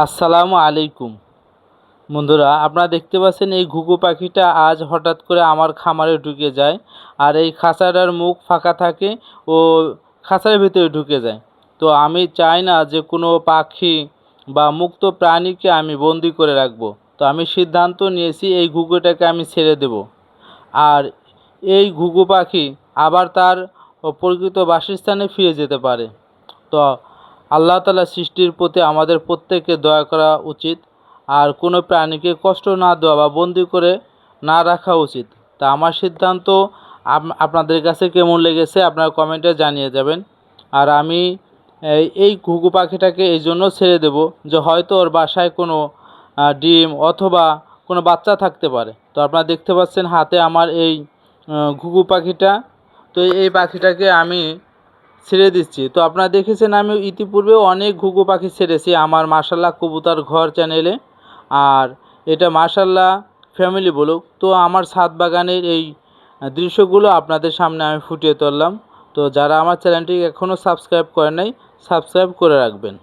আসসালামু আলাইকুম বন্ধুরা, আপনারা দেখতে পাচ্ছেন এই ঘুঘু পাখিটা আজ হঠাৎ করে আমার খামারে ঢুকে যায়। আর এই খাঁচাটার মুখ ফাঁকা থাকে ও খাঁচার ভিতরে ঢুকে যায়। তো আমি চাই না যে কোনো পাখি বা মুক্ত প্রাণীকে আমি বন্দি করে রাখবো। তো আমি সিদ্ধান্ত নিয়েছি এই ঘুঘুটাকে আমি ছেড়ে দেব। আর এই ঘুঘু পাখি আবার তার প্রকৃত বাসস্থানে ফিরে যেতে পারে। তো আল্লাহ তাআলা সৃষ্টির প্রতি আমাদের প্রত্যেককে দয়া করা উচিত। আর কোনো প্রাণীকে কষ্ট না দেওয়া বা বন্দি করে না রাখা উচিত। তা আমার সিদ্ধান্ত আপনাদের কাছে কেমন লেগেছে আপনারা কমেন্টে জানিয়ে যাবেন। আর আমি এই ঘুঘু পাখিটাকে এই জন্য ছেড়ে দেব যে হয়তো ওর বাসায় কোনো ডিম অথবা কোনো বাচ্চা থাকতে পারে। তো আপনারা দেখতে পাচ্ছেন হাতে আমার এই ঘুঘু পাখিটা। তো এই পাখিটাকে আমি ছেড়ে দিচ্ছি। তো আপনারা দেখেছেন আমি ইতিপূর্বেও অনেক ঘুঘু পাখি ছেড়েছি আমার মাশাআল্লাহ কবুতর ঘর চ্যানেলে। আর এটা মাশাআল্লাহ ফ্যামিলি ব্লগ। তো আমার ছাদ বাগানের এই দৃশ্যগুলো আপনাদের সামনে আমি ফুটিয়ে তুললাম। তো যারা আমার চ্যানেলটি এখনও সাবস্ক্রাইব করেন নাই, সাবস্ক্রাইব করে রাখবেন।